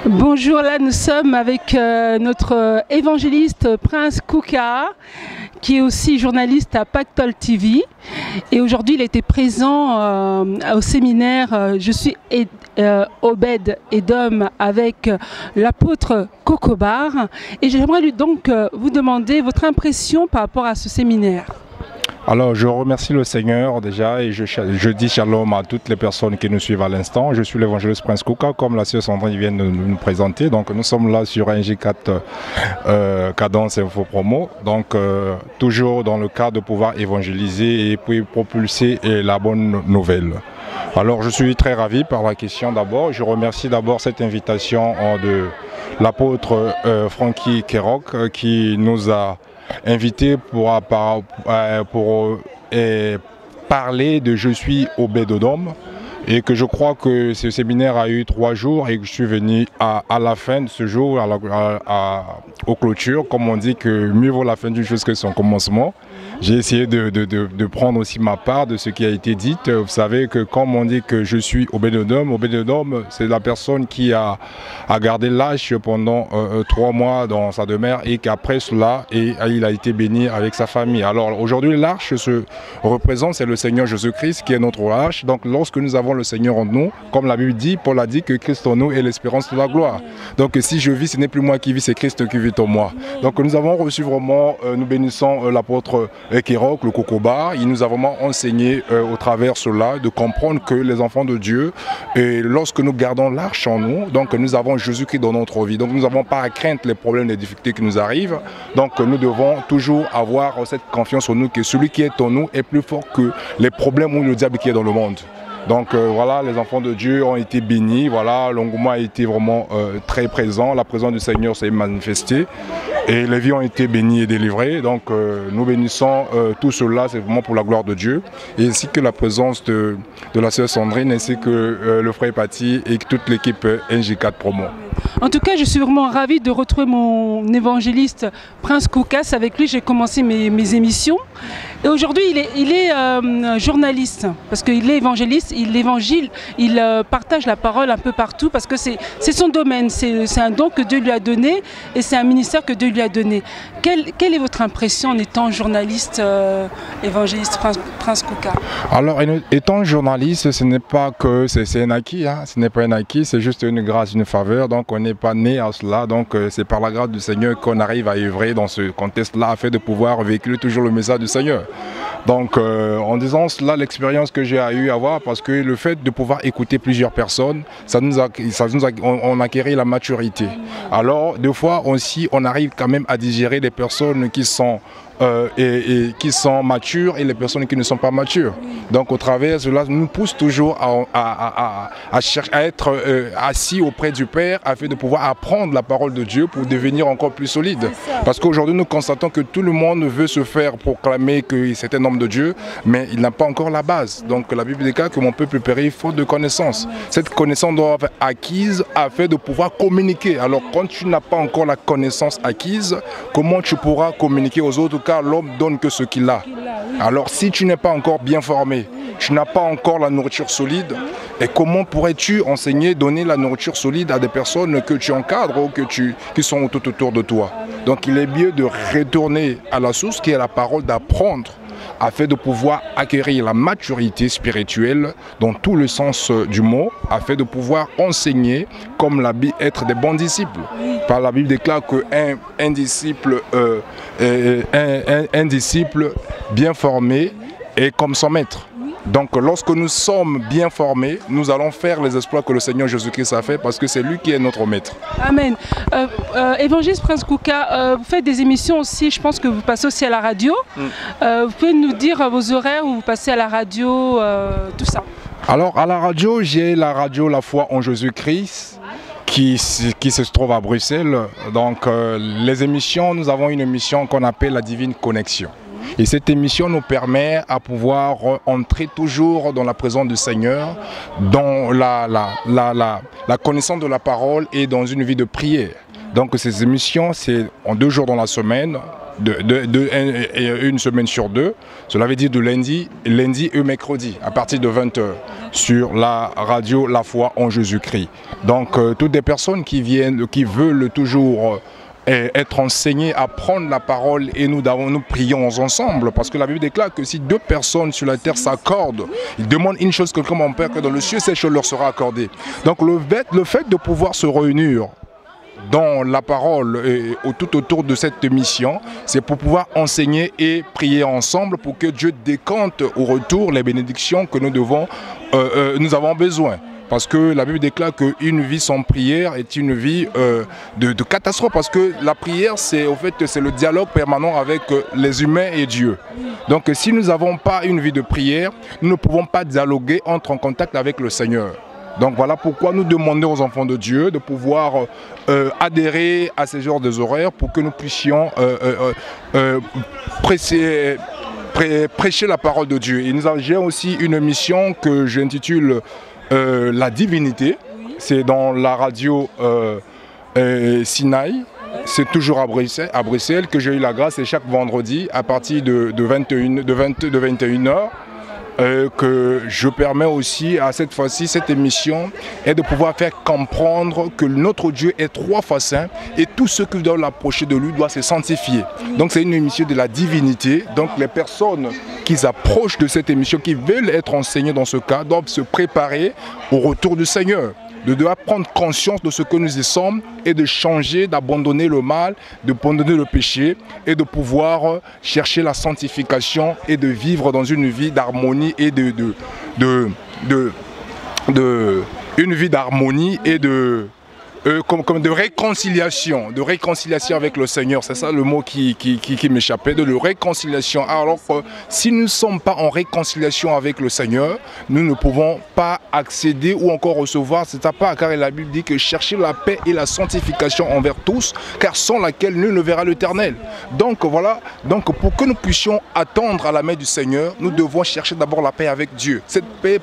Bonjour, là nous sommes avec notre évangéliste Prince Kouka, qui est aussi journaliste à Pactol TV. Et aujourd'hui il était présent au séminaire Je suis Obed Edom avec l'apôtre Kokobar. Et j'aimerais lui donc vous demander votre impression par rapport à ce séminaire. Alors je remercie le Seigneur déjà et je dis shalom à toutes les personnes qui nous suivent à l'instant. Je suis l'évangéliste Prince Kouka, comme la sœur Sandrine vient de nous présenter. Donc nous sommes là sur NG4 Cadence Info Promo. Donc toujours dans le cadre de pouvoir évangéliser et puis propulser la bonne nouvelle. Alors je suis très ravi par la question d'abord. Je remercie d'abord cette invitation de l'apôtre Frankie Kerok qui nous a invité pour parler de Je suis Obed Edom, et que je crois que ce séminaire a eu 3 jours et que je suis venu à la fin de ce jour, aux clôtures, comme on dit que mieux vaut la fin d'une chose que son commencement. J'ai essayé de prendre aussi ma part de ce qui a été dit. Vous savez que comme on dit que je suis Obed Edom, c'est la personne qui a gardé l'arche pendant 3 mois dans sa demeure et qu'après cela, il a été béni avec sa famille. Alors aujourd'hui, l'arche se représente, c'est le Seigneur Jésus-Christ qui est notre arche. Donc lorsque nous avons le Seigneur en nous, comme la Bible dit, Paul a dit que Christ en nous est l'espérance de la gloire. Donc si je vis, ce n'est plus moi qui vis, c'est Christ qui vit en moi. Donc nous avons reçu vraiment, nous bénissons l'apôtre Kerok, le Kokobar. Il nous a vraiment enseigné au travers cela de comprendre que les enfants de Dieu, et lorsque nous gardons l'arche en nous, donc nous avons Jésus-Christ dans notre vie. Donc nous n'avons pas à craindre les problèmes, les difficultés qui nous arrivent. Donc nous devons toujours avoir cette confiance en nous que celui qui est en nous est plus fort que les problèmes ou le diable qui est dans le monde. Donc voilà, les enfants de Dieu ont été bénis, voilà, l'engouement a été vraiment très présent, la présence du Seigneur s'est manifestée et les vies ont été bénies et délivrées. Donc nous bénissons tout cela, c'est vraiment pour la gloire de Dieu, et ainsi que la présence de la sœur Sandrine, ainsi que le frère Paty et toute l'équipe NG4 Promo. En tout cas, je suis vraiment ravie de retrouver mon évangéliste Prince Koukas. Avec lui, j'ai commencé mes émissions. Et aujourd'hui, il est journaliste, parce qu'il est évangéliste, il partage la parole un peu partout, parce que c'est son domaine, c'est un don que Dieu lui a donné, et c'est un ministère que Dieu lui a donné. Quelle est votre impression en étant journaliste, évangéliste Prince Kouka? Alors, étant journaliste, ce n'est pas que c'est un acquis, hein. Ce n'est pas un acquis, c'est juste une grâce, une faveur. Donc on n'est pas né à cela, donc c'est par la grâce du Seigneur qu'on arrive à œuvrer dans ce contexte-là, afin de pouvoir véhiculer toujours le message du Seigneur. Donc en disant cela, l'expérience que j'ai eu à avoir, parce que le fait de pouvoir écouter plusieurs personnes, on acquérit la maturité. Alors des fois aussi, on arrive quand même à digérer des personnes qui sont qui sont matures et les personnes qui ne sont pas matures. Donc au travers cela nous pousse toujours à être assis auprès du Père, afin de pouvoir apprendre la parole de Dieu pour devenir encore plus solide. Parce qu'aujourd'hui nous constatons que tout le monde veut se faire proclamer que c'est un homme de Dieu, mais il n'a pas encore la base. Donc la Bible déclare que mon peuple périt faute de connaissance. Cette connaissance doit être acquise afin de pouvoir communiquer. Alors quand tu n'as pas encore la connaissance acquise, comment tu pourras communiquer aux autres? Car l'homme donne que ce qu'il a. Alors si tu n'es pas encore bien formé, tu n'as pas encore la nourriture solide, et comment pourrais-tu enseigner, donner la nourriture solide à des personnes que tu encadres ou qui sont tout autour de toi? Donc il est mieux de retourner à la source qui est la parole, d'apprendre, afin de pouvoir acquérir la maturité spirituelle dans tout le sens du mot, afin de pouvoir enseigner comme la Bible, être des bons disciples. Par la Bible déclare qu'un disciple bien formé est comme son maître. Donc lorsque nous sommes bien formés, nous allons faire les exploits que le Seigneur Jésus-Christ a fait, parce que c'est lui qui est notre maître. Amen. Évangéliste Prince Kouka, vous faites des émissions aussi, je pense que vous passez aussi à la radio. Vous pouvez nous dire vos horaires où vous passez à la radio, tout ça? Alors à la radio, j'ai la radio La Foi en Jésus-Christ qui se trouve à Bruxelles. Donc les émissions, nous avons une émission qu'on appelle la Divine Connexion. Et cette émission nous permet à pouvoir entrer toujours dans la présence du Seigneur, dans la connaissance de la parole et dans une vie de prière. Donc ces émissions, c'est en 2 jours dans la semaine, une semaine sur 2. Cela veut dire de lundi et mercredi à partir de 20 h. sur la radio La Foi en Jésus-Christ. Donc toutes les personnes qui veulent toujours être enseignées, apprendre la parole, et nous prions ensemble, parce que la Bible déclare que si deux personnes sur la terre s'accordent, ils demandent une chose que comme mon Père que dans le ciel, cette chose leur sera accordée. Donc le fait de pouvoir se réunir dans la parole et tout autour de cette mission, c'est pour pouvoir enseigner et prier ensemble pour que Dieu décante au retour les bénédictions que nous avons besoin. Parce que la Bible déclare qu'une vie sans prière est une vie de catastrophe. Parce que la prière, c'est le dialogue permanent avec les humains et Dieu. Donc si nous n'avons pas une vie de prière, nous ne pouvons pas dialoguer, entrer en contact avec le Seigneur. Donc voilà pourquoi nous demandons aux enfants de Dieu de pouvoir adhérer à ces genres de horaires pour que nous puissions prêcher la parole de Dieu. Et j'ai aussi une mission que j'intitule La Divinité. C'est dans la radio Sinaï. C'est toujours à Bruxelles que j'ai eu la grâce, et chaque vendredi à partir de 21h. Que je permets aussi à cette fois-ci, cette émission est de pouvoir faire comprendre que notre Dieu est trois fois saint et tous ceux qui doivent l'approcher de lui doivent se sanctifier. Donc c'est une émission de la divinité. Donc les personnes qui s'approchent de cette émission, qui veulent être enseignées dans ce cas, doivent se préparer au retour du Seigneur. De devoir prendre conscience de ce que nous y sommes et de changer, d'abandonner le mal, d'abandonner le péché et de pouvoir chercher la sanctification et de vivre dans une vie d'harmonie et une vie d'harmonie et comme de réconciliation avec le Seigneur. C'est ça le mot qui m'échappait, de réconciliation. Alors si nous ne sommes pas en réconciliation avec le Seigneur, nous ne pouvons pas accéder ou encore recevoir cet appart, car la Bible dit que chercher la paix et la sanctification envers tous, car sans laquelle nul ne verra l'Éternel. Donc voilà, pour que nous puissions attendre à la main du Seigneur, nous devons chercher d'abord la paix avec Dieu. Cette paix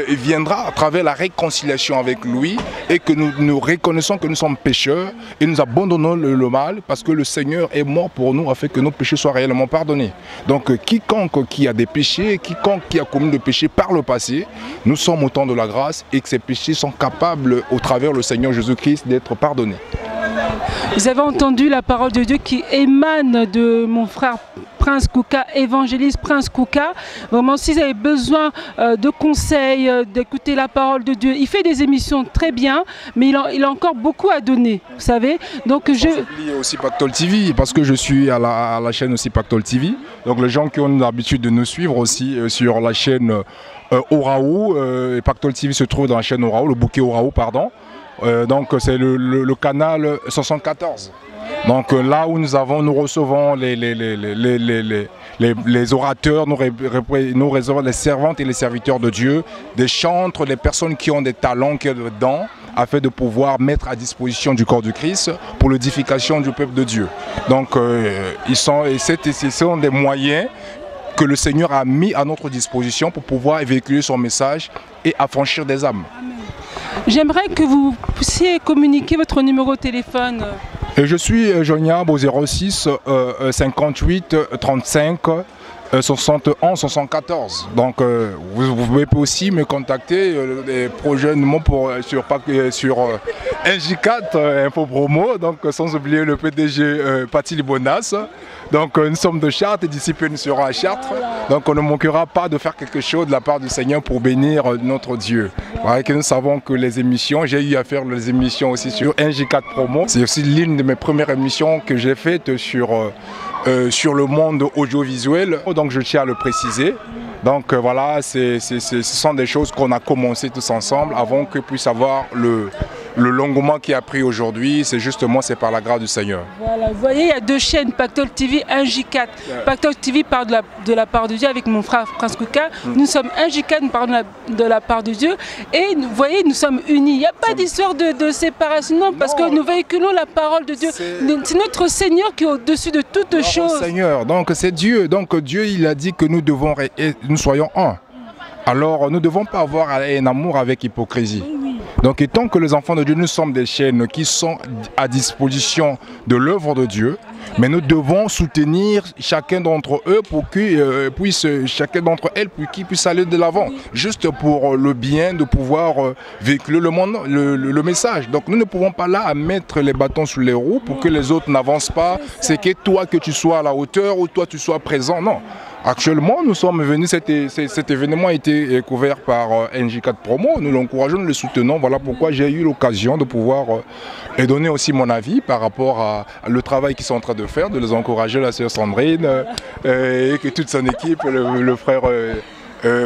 viendra à travers la réconciliation avec lui, et que nous reconnaissons que nous sommes pécheurs et nous abandonnons le mal, parce que le Seigneur est mort pour nous afin que nos péchés soient réellement pardonnés. Donc quiconque qui a des péchés, quiconque qui a commis des péchés par le passé, nous sommes au temps de la grâce et que ces péchés sont capables, au travers le Seigneur Jésus-Christ, d'être pardonnés. Vous avez entendu la parole de Dieu qui émane de mon frère Prince Kouka, évangéliste Prince Kouka. Vraiment, si vous avez besoin de conseils, d'écouter la parole de Dieu, il fait des émissions très bien, mais il a encore beaucoup à donner, vous savez. Donc je oublie aussi Pactole TV, parce que je suis à la chaîne aussi Pactole TV. Donc les gens qui ont l'habitude de nous suivre aussi sur la chaîne Oraou, Pactole TV se trouve dans la chaîne Oraou, le bouquet Oraou, pardon. Donc c'est le canal 74. Donc là où nous recevons les orateurs, nous recevons les servantes et les serviteurs de Dieu, des chantres, les personnes qui ont des talents qui sont dedans, afin de pouvoir mettre à disposition du corps du Christ pour l'édification du peuple de Dieu. Donc ce sont des moyens que le Seigneur a mis à notre disposition pour pouvoir véhiculer son message et affranchir des âmes. J'aimerais que vous puissiez communiquer votre numéro de téléphone. Et je suis joignable au 06 58 35 71 74. Donc vous pouvez aussi me contacter prochainement sur NJ4 Info Promo, donc sans oublier le PDG Paty Libonas. Donc nous sommes de Chartres et d'ici peu nous serons à Chartres. Donc on ne manquera pas de faire quelque chose de la part du Seigneur pour bénir notre Dieu. Voilà, que nous savons que les émissions, j'ai eu à faire les émissions aussi sur NJ4 Promo. C'est aussi l'une de mes premières émissions que j'ai faites sur le monde audiovisuel. Donc je tiens à le préciser. Donc voilà, ce sont des choses qu'on a commencé tous ensemble avant que puisse avoir le l'engouement qui a pris aujourd'hui. C'est justement par la grâce du Seigneur. Voilà, vous voyez, il y a deux chaînes, Pactole TV, NJ4. Pactole TV parle de la part de Dieu avec mon frère Prince Kouka. Nous sommes NJ4, nous parlons de la part de Dieu. Et vous voyez, nous sommes unis. Il n'y a pas d'histoire de séparation, non, parce que nous véhiculons la parole de Dieu. C'est notre Seigneur qui est au-dessus de toutes choses. Seigneur, donc c'est Dieu. Donc Dieu, il a dit que nous soyons un. Alors nous ne devons pas avoir un amour avec hypocrisie. Donc et tant que les enfants de Dieu, nous sommes des chaînes qui sont à disposition de l'œuvre de Dieu, mais nous devons soutenir chacun d'entre eux pour qu'ils puissent, chacun d'entre elles, pour qu'ils puissent aller de l'avant, juste pour le bien de pouvoir véhiculer le message. Donc nous ne pouvons pas là à mettre les bâtons sur les roues pour que les autres n'avancent pas. C'est que toi que tu sois à la hauteur ou toi tu sois présent. Non. Actuellement, nous sommes venus, cet événement a été couvert par NJ4 Promo, nous l'encourageons, nous le soutenons, voilà pourquoi j'ai eu l'occasion de pouvoir donner aussi mon avis par rapport à le travail qu'ils sont en train de faire, de les encourager, la sœur Sandrine et que toute son équipe, le frère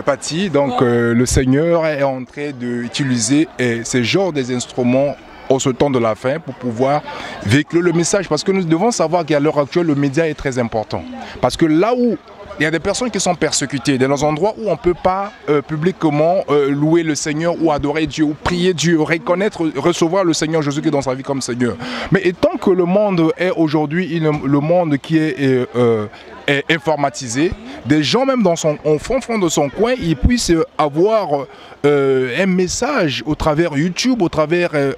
Paty. Donc le Seigneur est en train d'utiliser ces genres des instruments au ce temps de la fin pour pouvoir véhiculer le message, parce que nous devons savoir qu'à l'heure actuelle, le média est très important. Parce que là où il y a des personnes qui sont persécutées, dans des endroits où on ne peut pas publiquement louer le Seigneur ou adorer Dieu, ou prier Dieu, reconnaître, recevoir le Seigneur Jésus qui est dans sa vie comme Seigneur. Mais étant que le monde est aujourd'hui le monde qui est informatisé, des gens même au fond de son coin, ils puissent avoir un message au travers YouTube, au travers un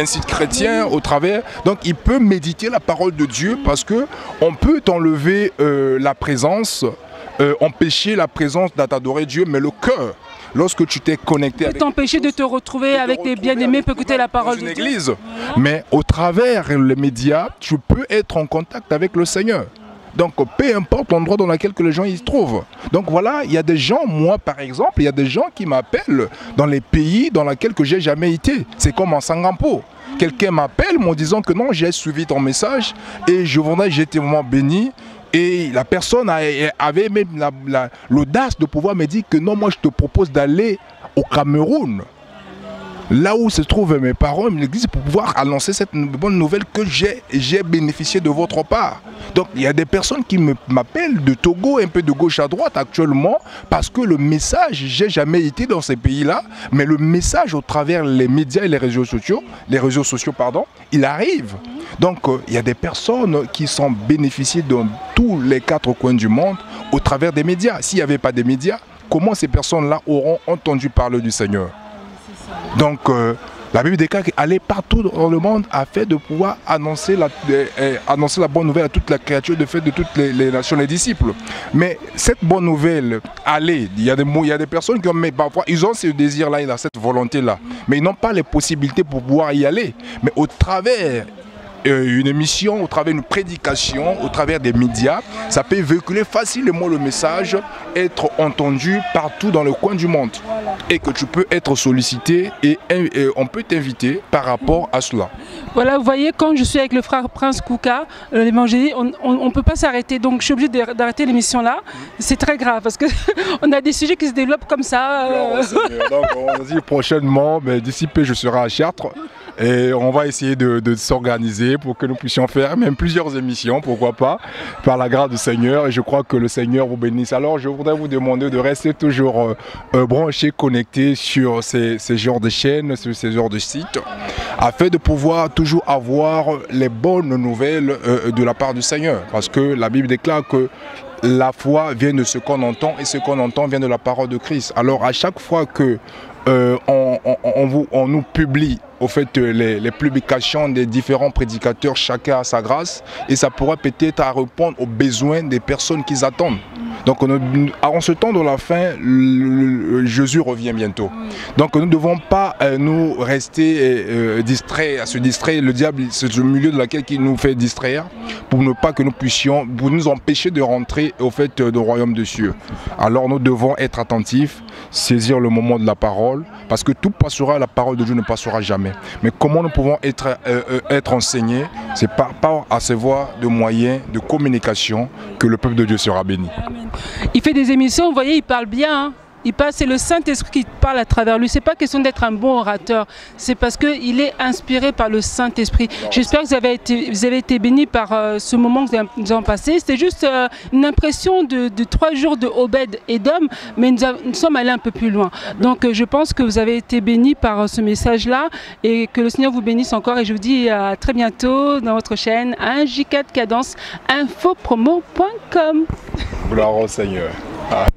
site chrétien, au travers. Donc il peut méditer la parole de Dieu, parce que on peut enlever la présence, empêcher la présence d'adorer Dieu, mais le cœur, lorsque tu t'es connecté avec... t'empêcher de te retrouver avec tes bien-aimés, peut écouter la parole de Dieu. Église. Mais au travers les médias, tu peux être en contact avec le Seigneur. Donc peu importe l'endroit dans lequel les gens y se trouvent. Donc voilà, il y a des gens, moi par exemple, il y a des gens qui m'appellent dans les pays dans lesquels je n'ai jamais été. C'est comme en Sangampo. Quelqu'un m'appelle me disant que non, j'ai suivi ton message et j'ai été vraiment béni. Et la personne avait même l'audace de pouvoir me dire que non, moi je te propose d'aller au Cameroun, là où se trouvent mes parents, l'église, pour pouvoir annoncer cette bonne nouvelle que j'ai bénéficié de votre part. Donc il y a des personnes qui m'appellent de Togo, un peu de gauche à droite actuellement, parce que le message, j'ai jamais été dans ces pays-là, mais le message au travers les médias et les réseaux sociaux, il arrive. Donc il y a des personnes qui sont bénéficiées dans tous les 4 coins du monde au travers des médias. S'il n'y avait pas de médias, comment ces personnes-là auront entendu parler du Seigneur? Donc la Bible déclare qu'aller partout dans le monde afin de pouvoir annoncer la bonne nouvelle à toute la créature, de fait de toutes les nations, les disciples. Mais cette bonne nouvelle, il y a des personnes qui ont, mais parfois ils ont ce désir-là, ils ont cette volonté-là, mais ils n'ont pas les possibilités pour pouvoir y aller. Mais au travers une émission, au travers une prédication, au travers des médias, ça peut véhiculer facilement le message, être entendu partout dans le coin du monde. Et que tu peux être sollicité et on peut t'inviter par rapport à cela. Voilà, vous voyez, quand je suis avec le frère Prince Kouka, l'évangéliste, on ne peut pas s'arrêter. Donc je suis obligée d'arrêter l'émission là. C'est très grave parce qu'on a des sujets qui se développent comme ça. Donc on dit prochainement, mais d'ici peu je serai à Chartres. Et on va essayer de s'organiser pour que nous puissions faire même plusieurs émissions, pourquoi pas, par la grâce du Seigneur. Et je crois que le Seigneur vous bénisse. Alors je voudrais vous demander de rester toujours branchés, connectés sur ces genres de chaînes, sur ces genres de sites, afin de pouvoir toujours avoir les bonnes nouvelles de la part du Seigneur. Parce que la Bible déclare que la foi vient de ce qu'on entend et ce qu'on entend vient de la parole de Christ. Alors à chaque fois que on nous publie au fait les publications des différents prédicateurs, chacun à sa grâce, et ça pourra peut-être répondre aux besoins des personnes qui attendent. Donc en ce temps de la fin, Jésus revient bientôt. Donc nous ne devons pas nous rester distraits, à se distraire. Le diable, c'est le milieu de laquelle il nous fait distraire pour ne pas que nous puissions, pour nous empêcher de rentrer au fait du royaume des cieux. Alors nous devons être attentifs, saisir le moment de la parole, parce que tout passera, la parole de Dieu ne passera jamais. Mais comment nous pouvons être enseignés? C'est par à ces voies de moyens de communication que le peuple de Dieu sera béni. Amen. Il fait des émissions, vous voyez, il parle bien. Hein. C'est le Saint-Esprit qui parle à travers lui. Ce n'est pas question d'être un bon orateur. C'est parce qu'il est inspiré par le Saint-Esprit. J'espère que vous avez été bénis par ce moment que nous avons passé. C'était juste une impression de 3 jours de Obed et d'Homme, mais nous sommes allés un peu plus loin. Donc je pense que vous avez été bénis par ce message-là et que le Seigneur vous bénisse encore. Et je vous dis à très bientôt dans votre chaîne NJ4 Cadence, infopromo.com. Gloire au Seigneur. Amen.